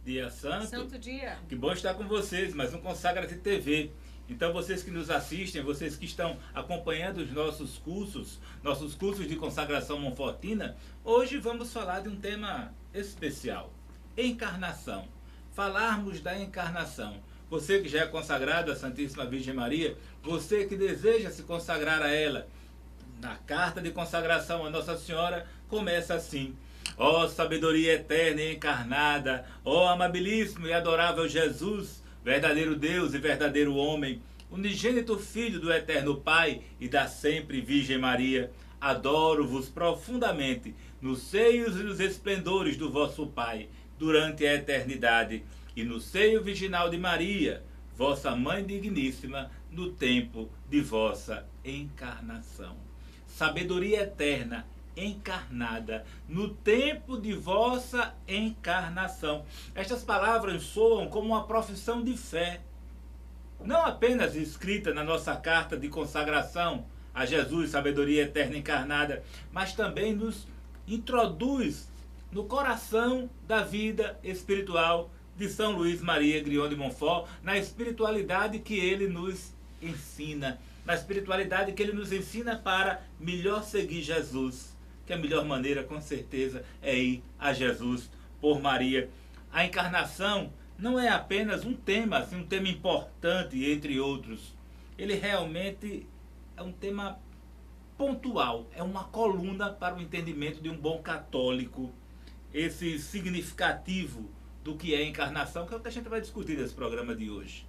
Dia santo. Santo dia. Que bom estar com vocês, mais um Consagra-te TV. Então vocês que nos assistem, vocês que estão acompanhando os nossos cursos de consagração monfortina, hoje vamos falar de um tema especial, encarnação. Falarmos da encarnação. Você que já é consagrado à Santíssima Virgem Maria, você que deseja se consagrar a ela, na carta de consagração a Nossa Senhora começa assim: ó sabedoria eterna e encarnada, ó amabilíssimo e adorável Jesus, verdadeiro Deus e verdadeiro homem, unigênito Filho do eterno Pai e da sempre Virgem Maria, adoro-vos profundamente nos seios e nos esplendores do vosso Pai, durante a eternidade, e no seio virginal de Maria, vossa Mãe digníssima, no tempo de vossa encarnação. Sabedoria eterna, encarnada, no tempo de vossa encarnação. Estas palavras soam como uma profissão de fé, não apenas escrita na nossa carta de consagração a Jesus, sabedoria eterna encarnada, mas também nos introduz no coração da vida espiritual de São Luís Maria Grion de Montfort, na espiritualidade que ele nos ensina, na espiritualidade que ele nos ensina para melhor seguir Jesus, que a melhor maneira, com certeza, é ir a Jesus por Maria. A encarnação não é apenas um tema, assim, um tema importante, entre outros. Ele realmente é um tema pontual, é uma coluna para o entendimento de um bom católico. Esse significativo do que é encarnação, que é o que a gente vai discutir nesse programa de hoje.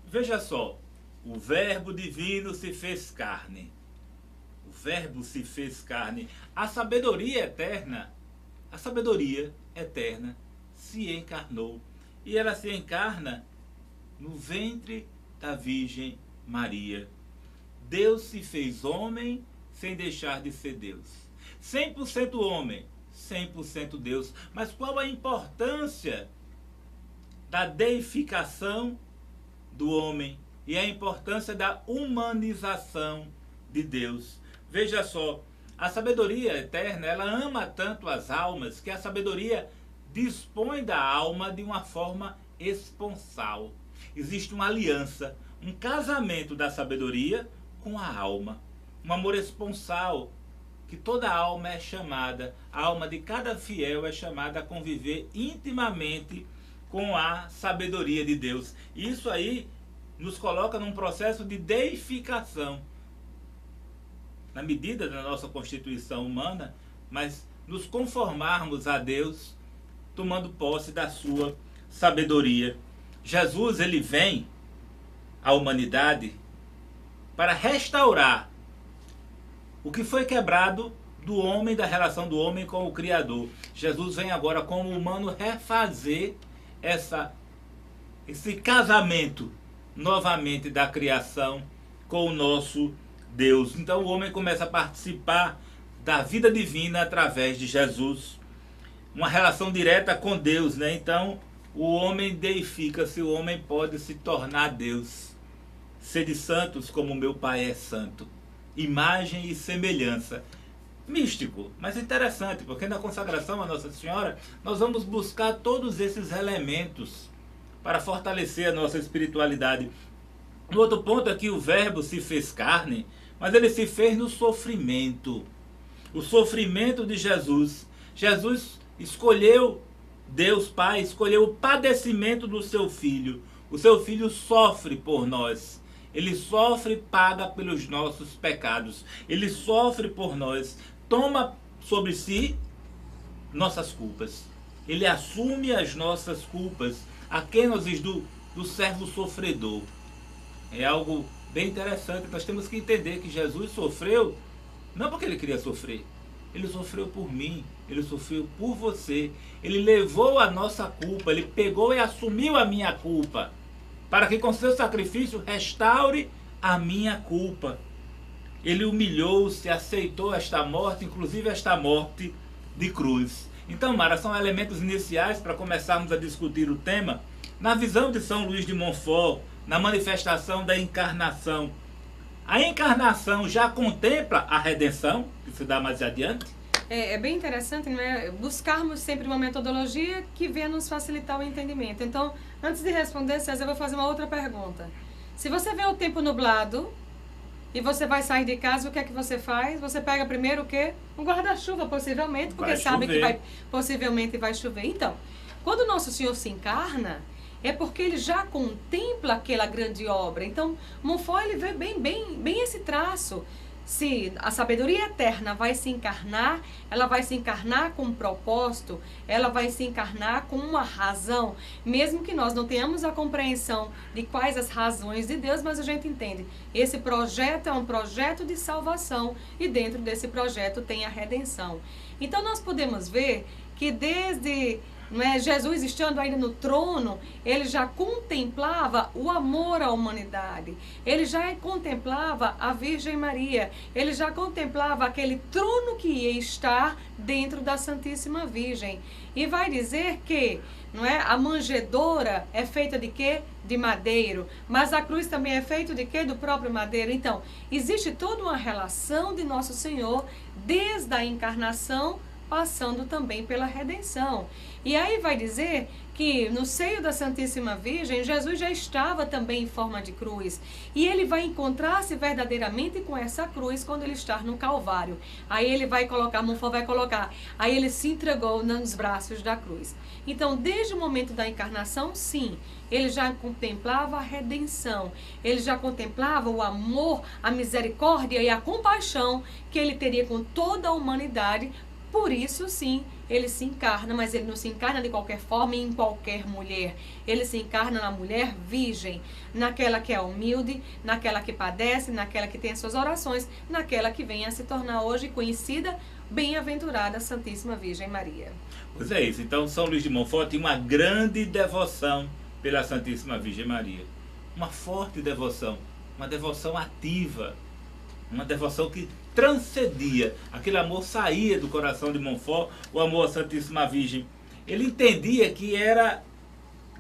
Veja só, o Verbo divino se fez carne. O Verbo se fez carne. A sabedoria eterna se encarnou. E ela se encarna no ventre da Virgem Maria. Deus se fez homem sem deixar de ser Deus. 100% homem, 100% Deus. Mas qual a importância da deificação do homem e a importância da humanização de Deus? Veja só, a sabedoria eterna, ela ama tanto as almas que a sabedoria dispõe da alma de uma forma esponsal. Existe uma aliança, um casamento da sabedoria com a alma, um amor esponsal, que toda alma é chamada, a alma de cada fiel é chamada a conviver intimamente com a sabedoria de Deus. Isso aí nos coloca num processo de deificação, na medida da nossa constituição humana, mas nos conformarmos a Deus, tomando posse da sua sabedoria. Jesus, ele vem à humanidade para restaurar o que foi quebrado do homem, da relação do homem com o Criador. Jesus vem agora como humano refazer esse casamento novamente da criação com o nosso Deus. Então o homem começa a participar da vida divina através de Jesus. Uma relação direta com Deus, né? Então o homem deifica-se, o homem pode se tornar Deus. Sede santos como meu Pai é santo. Imagem e semelhança. Místico, mas interessante, porque na consagração a Nossa Senhora nós vamos buscar todos esses elementos para fortalecer a nossa espiritualidade. No outro ponto aqui, o Verbo se fez carne, mas ele se fez no sofrimento. O sofrimento de Jesus. Jesus escolheu, Deus Pai escolheu o padecimento do seu Filho. O seu Filho sofre por nós. Ele sofre e paga pelos nossos pecados. Ele sofre por nós. Toma sobre si nossas culpas. Ele assume as nossas culpas. A quem nós diz do servo sofredor. É algo bem interessante. Nós temos que entender que Jesus sofreu não porque ele queria sofrer. Ele sofreu por mim. Ele sofreu por você. Ele levou a nossa culpa. Ele pegou e assumiu a minha culpa, para que com seu sacrifício restaure a minha culpa. Ele humilhou-se, aceitou esta morte, inclusive esta morte de cruz. Então, Mara, são elementos iniciais para começarmos a discutir o tema. Na visão de São Luís de Montfort, na manifestação da encarnação, a encarnação já contempla a redenção, que se dá mais adiante. É bem interessante, não é? Buscarmos sempre uma metodologia que venha nos facilitar o entendimento. Então, antes de responder, César, eu vou fazer uma outra pergunta. Se você vê o tempo nublado e você vai sair de casa, o que é que você faz? Você pega primeiro o quê? Um guarda-chuva, possivelmente, porque sabe que possivelmente vai chover. Então, quando o nosso Senhor se encarna, é porque ele já contempla aquela grande obra. Então, Montfort, ele vê bem esse traço. Se a sabedoria eterna vai se encarnar, ela vai se encarnar com um propósito, ela vai se encarnar com uma razão, mesmo que nós não tenhamos a compreensão de quais as razões de Deus, mas a gente entende. Esse projeto é um projeto de salvação e dentro desse projeto tem a redenção. Então nós podemos ver que desde Jesus estando ainda no trono, ele já contemplava o amor à humanidade, ele já contemplava a Virgem Maria, ele já contemplava aquele trono que ia estar dentro da Santíssima Virgem. E vai dizer que a manjedoura é feita de quê? De madeiro, mas a cruz também é feita de quê? Do próprio madeiro. Então, existe toda uma relação de Nosso Senhor desde a encarnação, passando também pela redenção. E aí vai dizer que no seio da Santíssima Virgem, Jesus já estava também em forma de cruz. E ele vai encontrar-se verdadeiramente com essa cruz quando ele está no Calvário. Aí ele vai colocar, Montfort vai colocar, aí ele se entregou nos braços da cruz. Então, desde o momento da encarnação, sim, ele já contemplava a redenção, ele já contemplava o amor, a misericórdia e a compaixão que ele teria com toda a humanidade. Por isso, sim, ele se encarna, mas ele não se encarna de qualquer forma em qualquer mulher. Ele se encarna na mulher virgem, naquela que é humilde, naquela que padece, naquela que tem as suas orações, naquela que vem a se tornar hoje conhecida, bem-aventurada Santíssima Virgem Maria. Pois é isso. Então, São Luís de Montfort tinha uma grande devoção pela Santíssima Virgem Maria. Uma forte devoção, uma devoção ativa, uma devoção que transcendia. Aquele amor saía do coração de Montfort, o amor à Santíssima Virgem. Ele entendia que era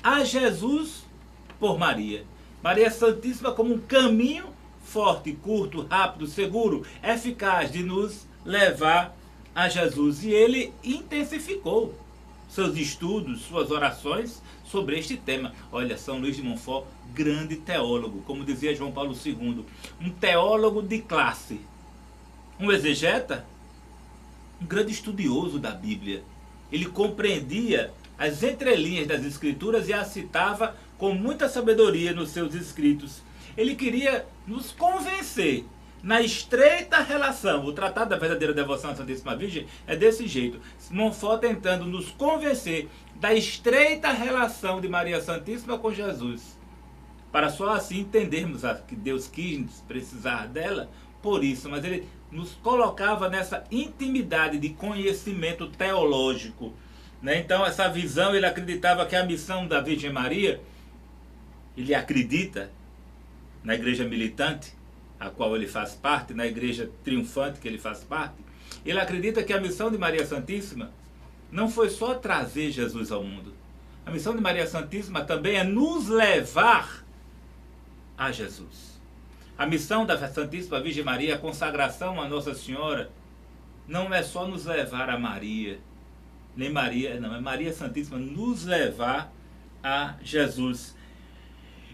a Jesus por Maria. Maria Santíssima como um caminho forte, curto, rápido, seguro, eficaz de nos levar a Jesus. E ele intensificou seus estudos, suas orações sobre este tema. Olha, São Luís de Montfort, grande teólogo, como dizia João Paulo II, um teólogo de classe, um exegeta, um grande estudioso da Bíblia. Ele compreendia as entrelinhas das Escrituras e as citava com muita sabedoria nos seus escritos. Ele queria nos convencer na estreita relação. O Tratado da Verdadeira Devoção à Santíssima Virgem é desse jeito. Montfort tentando nos convencer da estreita relação de Maria Santíssima com Jesus, para só assim entendermos que Deus quis precisar dela por isso. Mas ele nos colocava nessa intimidade de conhecimento teológico, né? Então essa visão, ele acreditava que a missão da Virgem Maria, ele acredita na igreja militante, a qual ele faz parte, na igreja triunfante que ele faz parte, ele acredita que a missão de Maria Santíssima não foi só trazer Jesus ao mundo. A missão de Maria Santíssima também é nos levar a Jesus. A missão da Santíssima Virgem Maria, a consagração a Nossa Senhora, não é só nos levar a Maria, nem Maria, não, é Maria Santíssima nos levar a Jesus.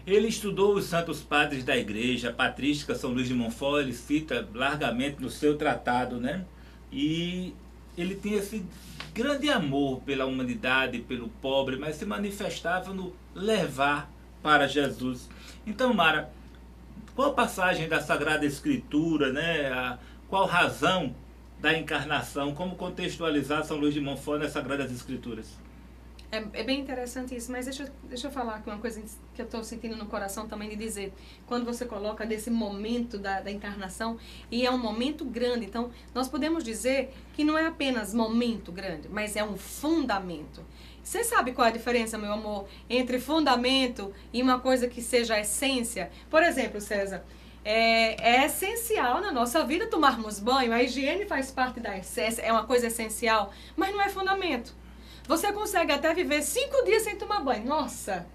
Ele estudou os santos padres da igreja, a patrística São Luís de Montfort, ele cita largamente no seu tratado, né? E ele tinha esse grande amor pela humanidade, pelo pobre, mas se manifestava no levar para Jesus. Então, Mara, qual passagem da Sagrada Escritura, né? Qual razão da encarnação? Como contextualizar São Luís de Montfort nas Sagradas Escrituras? É bem interessante isso, mas deixa eu falar aqui uma coisa que eu estou sentindo no coração também de dizer. Quando você coloca desse momento da encarnação, e é um momento grande, então nós podemos dizer que não é apenas momento grande, mas é um fundamento. Você sabe qual é a diferença, meu amor, entre fundamento e uma coisa que seja essência? Por exemplo, César, é essencial na nossa vida tomarmos banho, a higiene faz parte da essência, é uma coisa essencial, mas não é fundamento. Você consegue até viver 5 dias sem tomar banho. Nossa!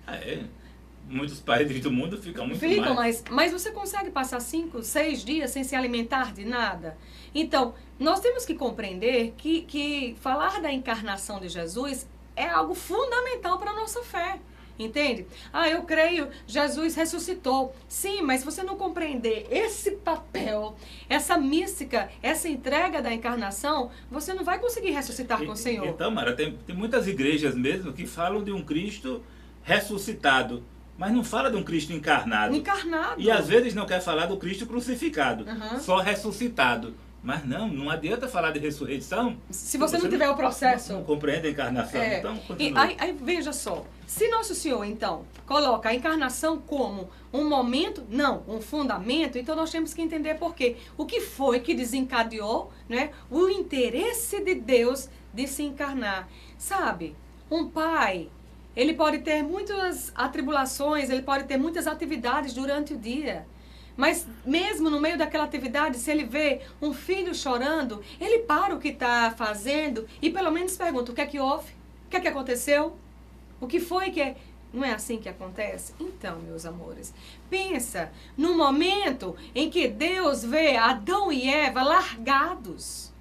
Muitos países do mundo ficam muito mais. Mas você consegue passar 5, 6 dias sem se alimentar de nada? Então, nós temos que compreender que falar da encarnação de Jesus é algo fundamental para a nossa fé. Entende? Eu creio, Jesus ressuscitou. Sim, mas se você não compreender esse papel, essa mística, essa entrega da encarnação, você não vai conseguir ressuscitar com o Senhor. Então, Mara, tem muitas igrejas mesmo que falam de um Cristo ressuscitado, mas não fala de um Cristo encarnado. Encarnado. E às vezes não quer falar do Cristo crucificado, só ressuscitado. Mas não adianta falar de ressurreição se você não tiver o processo. Não compreende a encarnação. Então, continua. Aí veja só, se Nosso Senhor, então, coloca a encarnação como um momento, não, um fundamento, então nós temos que entender por quê. O que foi que desencadeou, né, o interesse de Deus de se encarnar. Sabe, um pai, ele pode ter muitas atribulações, ele pode ter muitas atividades durante o dia. Mas mesmo no meio daquela atividade, se ele vê um filho chorando, ele para o que está fazendo e pelo menos pergunta: o que é que houve? O que é que aconteceu? O que foi que é? Não é assim que acontece? Então, meus amores, pensa no momento em que Deus vê Adão e Eva largados.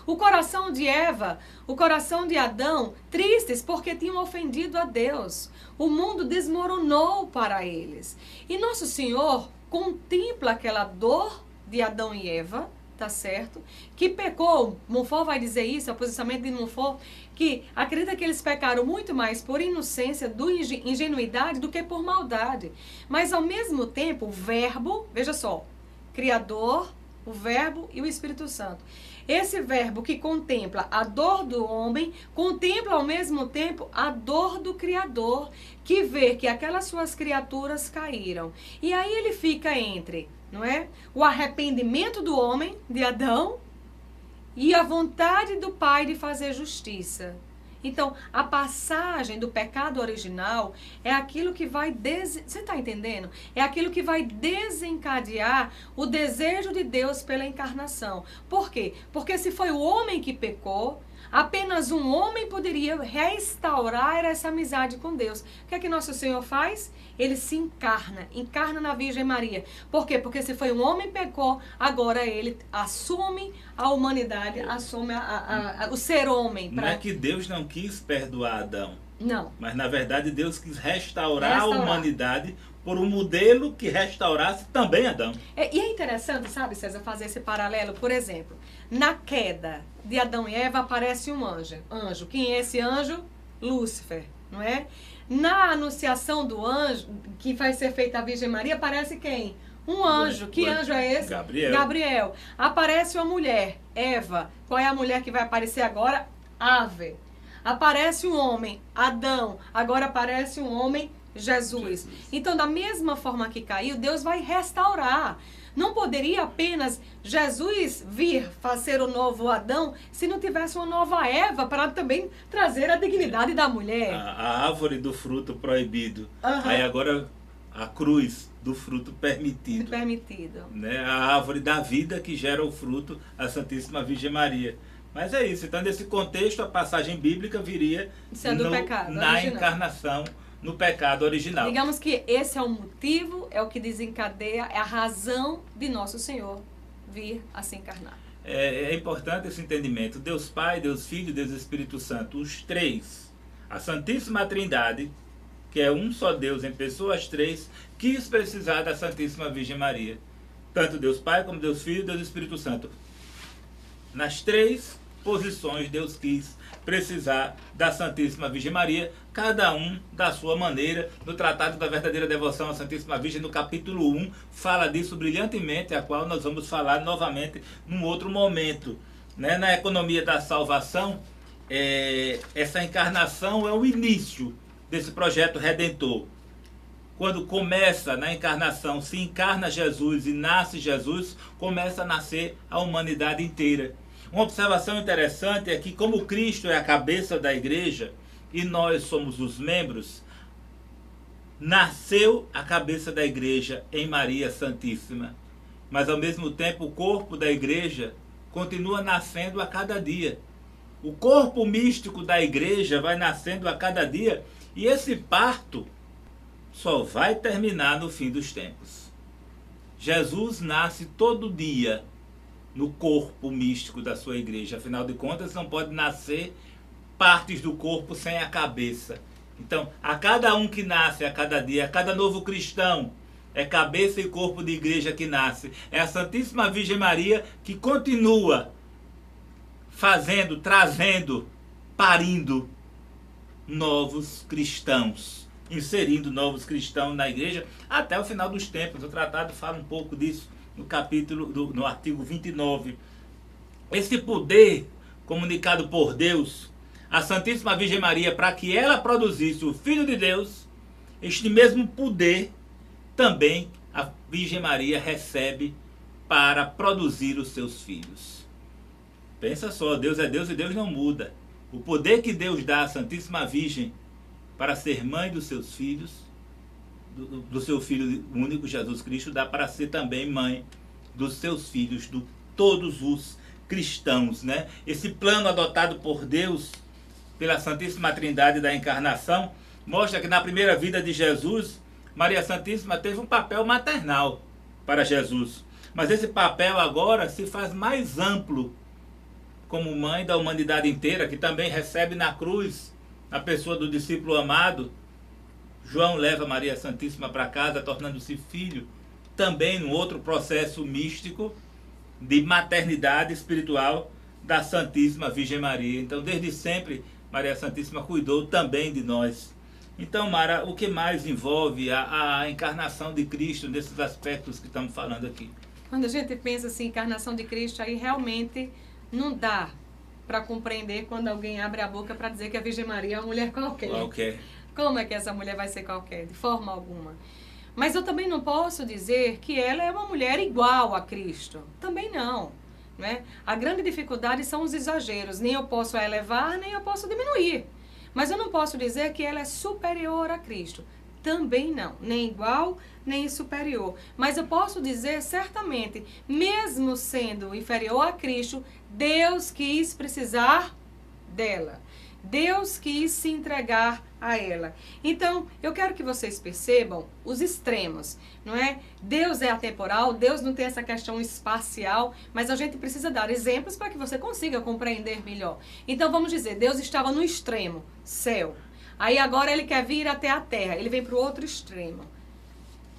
O coração de Eva, o coração de Adão, tristes porque tinham ofendido a Deus. O mundo desmoronou para eles. E Nosso Senhor contempla aquela dor de Adão e Eva, tá certo? Que pecou, Montfort vai dizer isso, o posicionamento de Montfort, que acredita que eles pecaram muito mais por inocência, ingenuidade, do que por maldade. Mas ao mesmo tempo, o verbo, veja só, Criador, o verbo e o Espírito Santo. Esse verbo que contempla a dor do homem, contempla ao mesmo tempo a dor do Criador, que vê que aquelas suas criaturas caíram. E aí ele fica entre, não é? O arrependimento do homem, de Adão, e a vontade do Pai de fazer justiça. Então, a passagem do pecado original é aquilo que vai... Você está entendendo? É aquilo que vai desencadear o desejo de Deus pela encarnação. Por quê? Porque se foi o homem que pecou, apenas um homem poderia restaurar essa amizade com Deus. O que é que Nosso Senhor faz? Ele se encarna na Virgem Maria. Por quê? Porque se foi um homem que pecou, agora ele assume a humanidade, assume o ser homem. Não é que Deus não quis perdoar Adão. Não. Mas na verdade Deus quis restaurar a humanidade por um modelo que restaurasse também Adão. E é interessante, sabe, César, fazer esse paralelo. Por exemplo, na queda de Adão e Eva aparece um anjo. Quem é esse anjo? Lúcifer, não é? Na anunciação do anjo, que vai ser feita a Virgem Maria, aparece quem? Um anjo. Que anjo é esse? Gabriel. Aparece uma mulher, Eva. Qual é a mulher que vai aparecer agora? Ave. Aparece um homem, Adão. Agora aparece um homem, Jesus. Então, da mesma forma que caiu, Deus vai restaurar. Não poderia apenas Jesus vir fazer o novo Adão se não tivesse uma nova Eva para também trazer a dignidade da mulher. A árvore do fruto proibido. Aí agora a cruz do fruto permitido. Né? A árvore da vida que gera o fruto, a Santíssima Virgem Maria. Mas é isso. Então, nesse contexto, a passagem bíblica viria na encarnação, no pecado original. Digamos que esse é o motivo, é o que desencadeia, é a razão de Nosso Senhor vir a se encarnar. É importante esse entendimento. Deus Pai, Deus Filho, Deus Espírito Santo, os três, a Santíssima Trindade, que é um só Deus em pessoas três, quis precisar da Santíssima Virgem Maria. Tanto Deus Pai, como Deus Filho e Deus Espírito Santo. Nas três posições, Deus quis precisar da Santíssima Virgem Maria, cada um da sua maneira. No Tratado da Verdadeira Devoção à Santíssima Virgem, no capítulo 1, fala disso brilhantemente, a qual nós vamos falar novamente num outro momento. Né? Na economia da salvação, essa encarnação é o início desse projeto redentor. Quando começa na encarnação, se encarna Jesus e nasce Jesus, começa a nascer a humanidade inteira. Uma observação interessante é que, como Cristo é a cabeça da igreja e nós somos os membros, nasceu a cabeça da igreja em Maria Santíssima. Mas, ao mesmo tempo, o corpo da igreja continua nascendo a cada dia. O corpo místico da igreja vai nascendo a cada dia. E esse parto só vai terminar no fim dos tempos. Jesus nasce todo dia no corpo místico da sua igreja. Afinal de contas, não pode nascer partes do corpo sem a cabeça. Então, a cada um que nasce a cada dia, a cada novo cristão, é cabeça e corpo de igreja que nasce. É a Santíssima Virgem Maria que continua fazendo, trazendo, parindo novos cristãos, inserindo novos cristãos na igreja até o final dos tempos. O tratado fala um pouco disso no artigo 29. Esse poder comunicado por Deus à Santíssima Virgem Maria para que ela produzisse o Filho de Deus, este mesmo poder também a Virgem Maria recebe para produzir os seus filhos. Pensa só, Deus é Deus e Deus não muda. O poder que Deus dá à Santíssima Virgem para ser mãe dos seus filhos, do seu Filho único, Jesus Cristo, dá para ser também mãe dos seus filhos, de todos os cristãos, né? Esse plano adotado por Deus, pela Santíssima Trindade da Encarnação, mostra que na primeira vida de Jesus, Maria Santíssima teve um papel maternal para Jesus. Mas esse papel agora se faz mais amplo, como mãe da humanidade inteira, que também recebe na cruz a pessoa do discípulo amado. João leva Maria Santíssima para casa, tornando-se filho, também num outro processo místico de maternidade espiritual da Santíssima Virgem Maria. Então, desde sempre, Maria Santíssima cuidou também de nós. Então, Mara, o que mais envolve a encarnação de Cristo nesses aspectos que estamos falando aqui? Quando a gente pensa assim, encarnação de Cristo, aí realmente não dá para compreender quando alguém abre a boca para dizer que a Virgem Maria é uma mulher qualquer. Como é que essa mulher vai ser qualquer? De forma alguma. Mas eu também não posso dizer que ela é uma mulher igual a Cristo. Também não. Né? A grande dificuldade são os exageros. Nem eu posso elevar, nem eu posso diminuir. Mas eu não posso dizer que ela é superior a Cristo. Também não. Nem igual, nem superior. Mas eu posso dizer certamente, mesmo sendo inferior a Cristo, Deus quis precisar dela. Deus quis se entregar a ela. Então, eu quero que vocês percebam os extremos, não é? Deus é atemporal, Deus não tem essa questão espacial, mas a gente precisa dar exemplos para que você consiga compreender melhor. Então, vamos dizer, Deus estava no extremo, céu. Aí agora ele quer vir até a terra, ele vem para o outro extremo.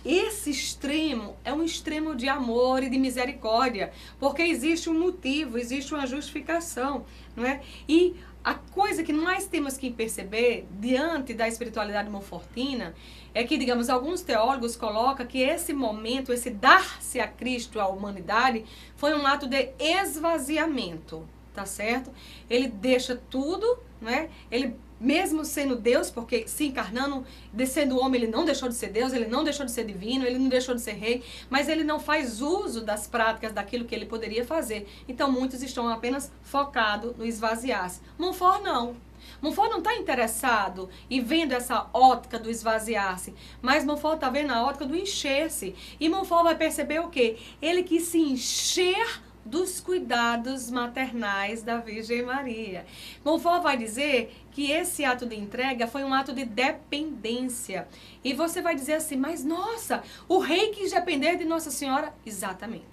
Esse extremo é um extremo de amor e de misericórdia, porque existe um motivo, existe uma justificação, não é? E a coisa que mais temos que perceber diante da espiritualidade monfortina é que, digamos, alguns teólogos colocam que esse momento, esse dar-se a Cristo à humanidade, foi um ato de esvaziamento, tá certo? Ele deixa tudo, né? Ele, mesmo sendo Deus, porque se encarnando, sendo homem, ele não deixou de ser Deus, ele não deixou de ser divino, ele não deixou de ser rei, mas ele não faz uso das práticas daquilo que ele poderia fazer. Então muitos estão apenas focados no esvaziar-se. Montfort não. Montfort não está interessado e vendo essa ótica do esvaziar-se, mas Montfort está vendo a ótica do encher-se. E Montfort vai perceber o quê? Ele quis se encher dos cuidados maternais da Virgem Maria. Montfort vai dizer que esse ato de entrega foi um ato de dependência. E você vai dizer assim, mas nossa, o rei quis depender de Nossa Senhora? Exatamente.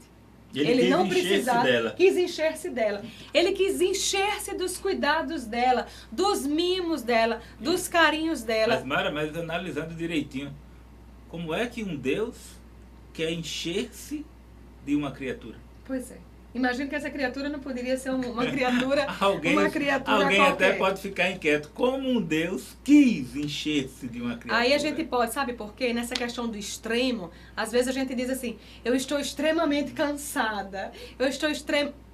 Ele não precisava, quis encher-se dela. Ele quis encher-se dos cuidados dela, dos mimos dela, dos carinhos dela. Mas Mara, mas analisando direitinho, como é que um Deus quer encher-se de uma criatura? Pois é. Imagino que essa criatura não poderia ser uma criatura, alguém qualquer. Até pode ficar inquieto. Como um Deus quis encher-se de uma criatura? Aí a gente pode, sabe por quê? Nessa questão do extremo, às vezes a gente diz assim, eu estou extremamente cansada,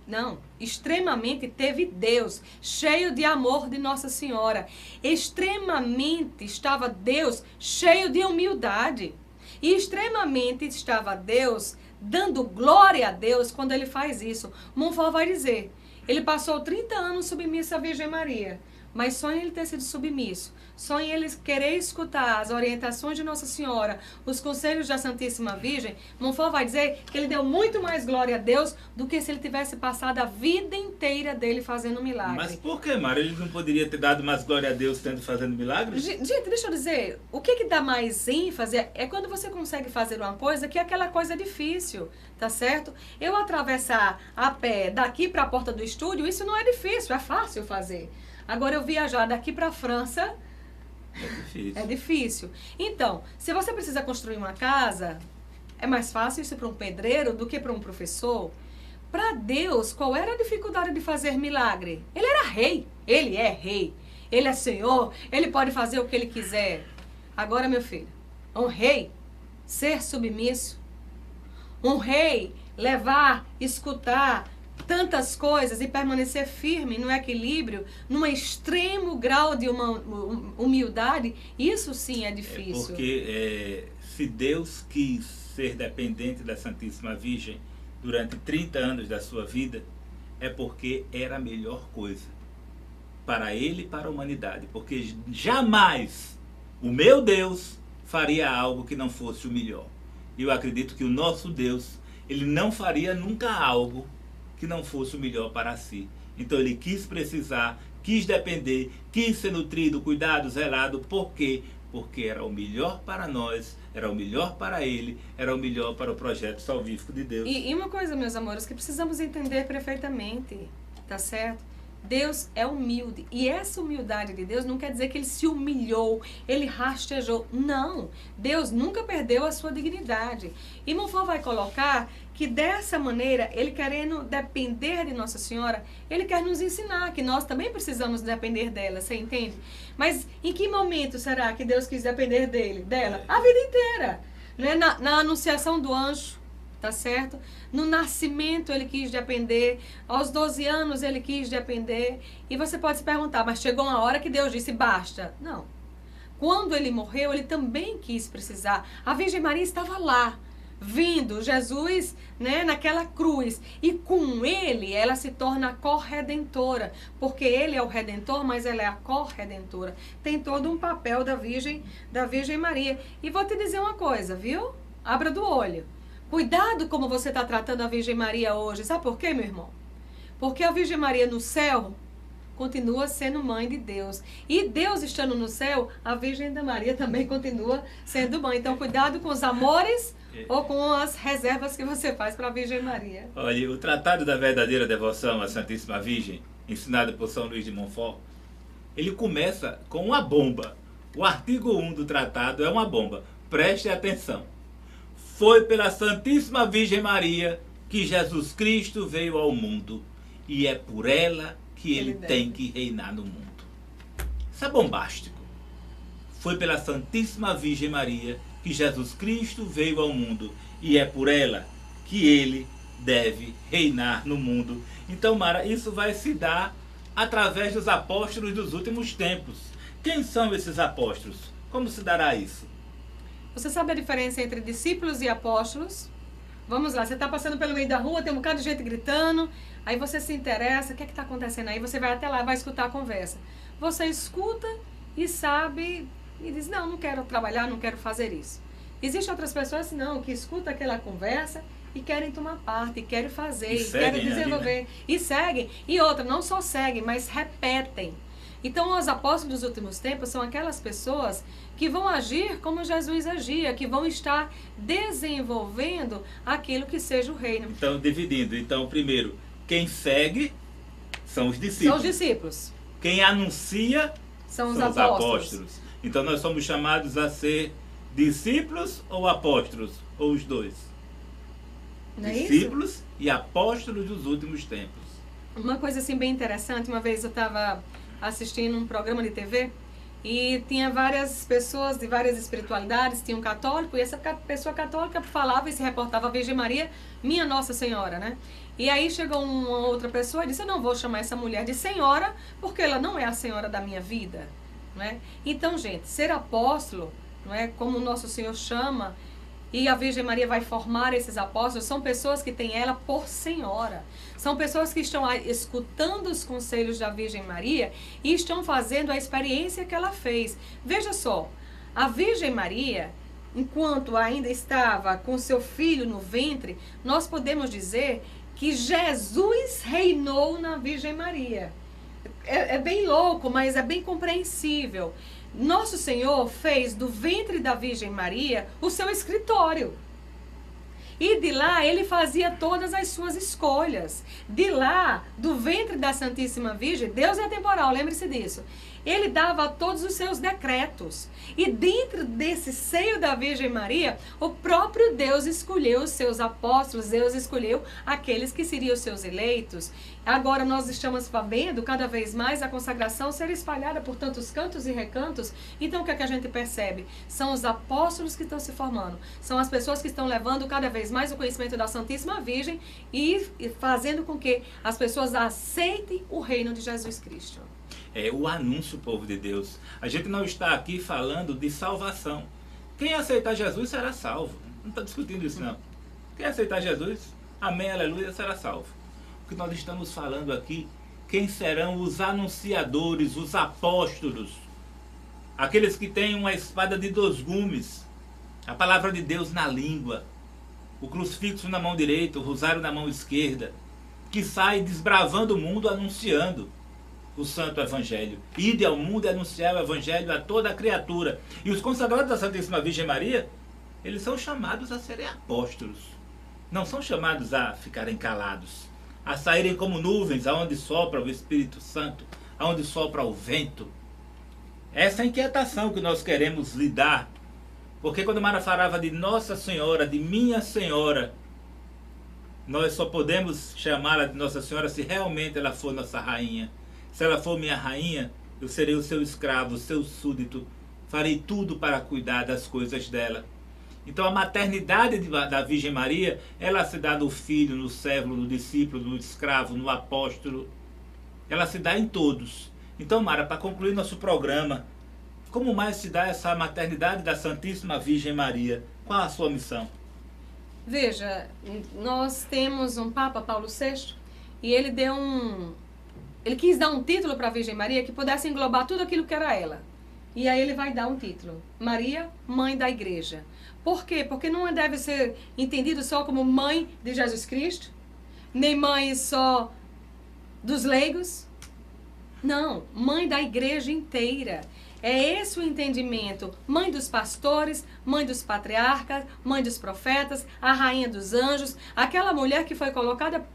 Não, extremamente teve Deus, cheio de amor de Nossa Senhora. Extremamente estava Deus, cheio de humildade. E extremamente estava Deus dando glória a Deus quando ele faz isso. Montfort vai dizer, ele passou 30 anos submisso à Virgem Maria. mas só em ele ter sido submisso, só em ele querer escutar as orientações de Nossa Senhora, os conselhos da Santíssima Virgem, Montfort vai dizer que ele deu muito mais glória a Deus do que se ele tivesse passado a vida inteira dele fazendo milagre. Mas por que, Mara? Ele não poderia ter dado mais glória a Deus tendo fazendo milagres? Gente, deixa eu dizer, o que dá mais ênfase é quando você consegue fazer uma coisa que aquela coisa é difícil, tá certo? Eu atravessar a pé daqui para a porta do estúdio, isso não é difícil, é fácil fazer. Agora eu viajar daqui para a França... É difícil. É difícil. Então, se você precisa construir uma casa, é mais fácil isso para um pedreiro do que para um professor. Para Deus, qual era a dificuldade de fazer milagre? Ele era rei. Ele é rei. Ele é senhor. Ele pode fazer o que ele quiser. Agora, meu filho, um rei ser submisso, um rei levar, escutar tantas coisas e permanecer firme no equilíbrio, num extremo grau de uma humildade, isso sim é difícil. Porque se Deus quis ser dependente da Santíssima Virgem durante 30 anos da sua vida, é porque era a melhor coisa para ele e para a humanidade. Porque jamais o meu Deus faria algo que não fosse o melhor. E eu acredito que o nosso Deus, ele não faria nunca algo que não fosse o melhor para si. Então ele quis precisar, quis depender, quis ser nutrido, cuidado, zelado. Por quê? Porque era o melhor para nós, era o melhor para ele, era o melhor para o projeto salvífico de Deus. E uma coisa, meus amores, que precisamos entender perfeitamente, tá certo? Deus é humilde. E essa humildade de Deus não quer dizer que ele se humilhou, ele rastejou. Não. Deus nunca perdeu a sua dignidade. E Montfort vai colocar que dessa maneira, ele querendo depender de Nossa Senhora, ele quer nos ensinar que nós também precisamos depender dela, você entende? Mas em que momento será que Deus quis depender dela? A vida inteira. Né? Na anunciação do anjo, tá certo? No nascimento ele quis depender, aos 12 anos ele quis depender. E você pode se perguntar, mas chegou uma hora que Deus disse basta. Não. Quando ele morreu, ele também quis precisar. A Virgem Maria estava lá, vindo Jesus, né, naquela cruz, e com ele ela se torna a corredentora, porque ele é o redentor, mas ela é a corredentora. Tem todo um papel da Virgem Maria. E vou te dizer uma coisa, viu? Abra do olho. Cuidado como você está tratando a Virgem Maria hoje. Sabe por quê, meu irmão? Porque a Virgem Maria no céu continua sendo mãe de Deus. E Deus estando no céu, a Virgem da Maria também continua sendo mãe. Então, cuidado com os amores ou com as reservas que você faz para a Virgem Maria. Olha, o Tratado da Verdadeira Devoção à Santíssima Virgem, ensinado por São Luís de Montfort, ele começa com uma bomba. O artigo 1 do tratado é uma bomba. Preste atenção. Foi pela Santíssima Virgem Maria que Jesus Cristo veio ao mundo, e é por ela que ele tem que reinar no mundo. Isso é bombástico. Foi pela Santíssima Virgem Maria que Jesus Cristo veio ao mundo, e é por ela que ele deve reinar no mundo. Então, Mara, isso vai se dar através dos apóstolos dos últimos tempos. Quem são esses apóstolos? Como se dará isso? Você sabe a diferença entre discípulos e apóstolos? Vamos lá, você está passando pelo meio da rua, tem um bocado de gente gritando, aí você se interessa, o que está acontecendo aí? Você vai até lá, vai escutar a conversa. Você escuta e sabe, e diz, não quero trabalhar, não quero fazer isso. Existem outras pessoas, não, que escutam aquela conversa e querem tomar parte, querem fazer, querem desenvolver. Ali, né? E seguem. E outra, não só seguem, mas repetem. Então, os apóstolos dos últimos tempos são aquelas pessoas que vão agir como Jesus agia, que vão estar desenvolvendo aquilo que seja o reino. Então, dividindo. Então, primeiro, quem segue são os discípulos. São os discípulos. Quem anuncia são os apóstolos. Então, nós somos chamados a ser discípulos ou apóstolos? Ou os dois? Não é discípulos isso? E apóstolos dos últimos tempos. Uma coisa assim bem interessante, uma vez eu estava assistindo um programa de TV e tinha várias pessoas de várias espiritualidades, tinha um católico, e essa pessoa católica falava e se reportava a Virgem Maria, minha Nossa Senhora, né? E aí chegou uma outra pessoa e disse, eu não vou chamar essa mulher de senhora, porque ela não é a senhora da minha vida, não é? Então, gente, ser apóstolo, não é, como o nosso Senhor chama, e a Virgem Maria vai formar esses apóstolos, são pessoas que têm ela por senhora. São pessoas que estão escutando os conselhos da Virgem Maria e estão fazendo a experiência que ela fez. Veja só, a Virgem Maria, enquanto ainda estava com seu filho no ventre, nós podemos dizer que Jesus reinou na Virgem Maria. É bem louco, mas é bem compreensível. Nosso Senhor fez do ventre da Virgem Maria o seu escritório. E de lá ele fazia todas as suas escolhas. De lá, do ventre da Santíssima Virgem, Deus é atemporal, lembre-se disso. Ele dava todos os seus decretos. E dentro desse seio da Virgem Maria, o próprio Deus escolheu os seus apóstolos, Deus escolheu aqueles que seriam os seus eleitos. Agora nós estamos vendo cada vez mais a consagração ser espalhada por tantos cantos e recantos. Então o que é que a gente percebe? São os apóstolos que estão se formando. São as pessoas que estão levando cada vez mais o conhecimento da Santíssima Virgem e fazendo com que as pessoas aceitem o reino de Jesus Cristo. É o anúncio, povo de Deus. A gente não está aqui falando de salvação. Quem aceitar Jesus será salvo. Não está discutindo isso, não. Quem aceitar Jesus, amém, aleluia, será salvo. O que nós estamos falando aqui, quem serão os anunciadores, os apóstolos, aqueles que têm uma espada de 2 gumes, a palavra de Deus na língua, o crucifixo na mão direita, o rosário na mão esquerda, que sai desbravando o mundo anunciando o santo evangelho. Ide ao mundo e anunciar o evangelho a toda a criatura. E os consagrados da Santíssima Virgem Maria, eles são chamados a serem apóstolos. Não são chamados a ficarem calados, a saírem como nuvens aonde sopra o Espírito Santo, aonde sopra o vento. Essa é a inquietação que nós queremos lidar. Porque quando Mara falava de Nossa Senhora, de Minha Senhora, nós só podemos chamá-la de Nossa Senhora se realmente ela for nossa rainha. Se ela for minha rainha, eu serei o seu escravo, o seu súdito. Farei tudo para cuidar das coisas dela. Então a maternidade da Virgem Maria, ela se dá no filho, no servo, no discípulo, no escravo, no apóstolo. Ela se dá em todos. Então, Mara, para concluir nosso programa, como mais se dá essa maternidade da Santíssima Virgem Maria? Qual a sua missão? Veja, nós temos um Papa, Paulo VI, e ele quis dar um título para a Virgem Maria que pudesse englobar tudo aquilo que era ela. E aí ele vai dar um título: Maria, Mãe da Igreja. Por quê? Porque não deve ser entendido só como mãe de Jesus Cristo, nem mãe só dos leigos. Não, mãe da igreja inteira. É esse o entendimento. Mãe dos pastores, mãe dos patriarcas, mãe dos profetas, a rainha dos anjos, aquela mulher que foi colocada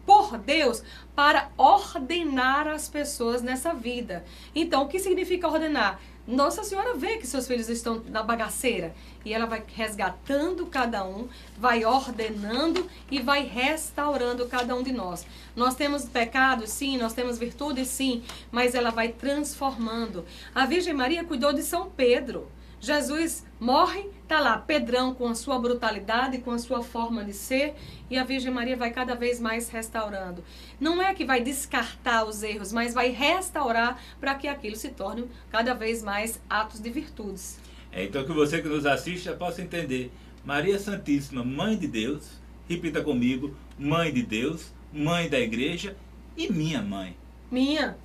por Deus para ordenar as pessoas nessa vida. Então, o que significa ordenar? Nossa Senhora vê que seus filhos estão na bagaceira e ela vai resgatando cada um, vai ordenando e vai restaurando cada um de nós. Nós temos pecados, sim, nós temos virtudes, sim, mas ela vai transformando. A Virgem Maria cuidou de São Pedro. Jesus morre, está lá, Pedrão com a sua brutalidade, com a sua forma de ser, e a Virgem Maria vai cada vez mais restaurando. Não é que vai descartar os erros, mas vai restaurar para que aquilo se torne cada vez mais atos de virtudes. Então que você que nos assiste já possa entender. Maria Santíssima, Mãe de Deus, repita comigo, Mãe de Deus, Mãe da Igreja e minha mãe. Minha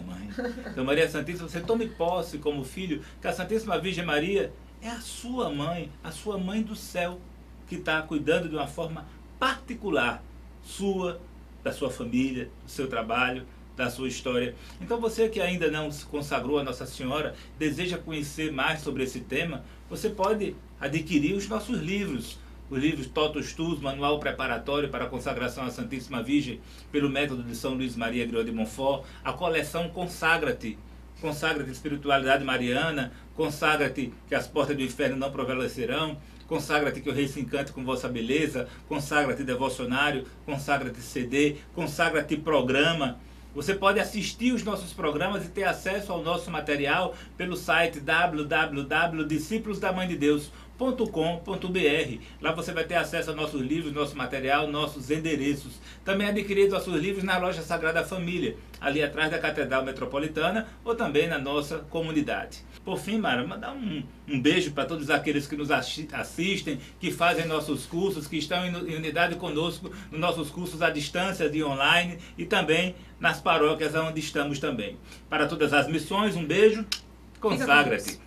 mãe. Então, Maria Santíssima, você tome posse como filho, que a Santíssima Virgem Maria é a sua mãe do céu, que está cuidando de uma forma particular, sua, da sua família, do seu trabalho, da sua história. Então, você que ainda não se consagrou a Nossa Senhora, deseja conhecer mais sobre esse tema, você pode adquirir os nossos livros. Os livros Totus Tuus, Manual Preparatório para a Consagração à Santíssima Virgem, pelo método de São Luís Maria Griot de Montfort, a coleção Consagra-te, Consagra-te Espiritualidade Mariana, Consagra-te que as portas do inferno não prevalecerão, Consagra-te que o Rei se encante com vossa beleza, Consagra-te Devocionário, Consagra-te CD, Consagra-te Programa. Você pode assistir os nossos programas e ter acesso ao nosso material pelo site www.disciplosdamandedeus.com.br. Lá você vai ter acesso a nossos livros, nosso material, nossos endereços. Também adquirir nossos livros na loja Sagrada Família, ali atrás da Catedral Metropolitana, ou também na nossa comunidade. Por fim, Mara, mandar um beijo para todos aqueles que nos assistem, que fazem nossos cursos, que estão em unidade conosco nos nossos cursos à distância e online, e também nas paróquias onde estamos também. Para todas as missões, um beijo, consagra-te.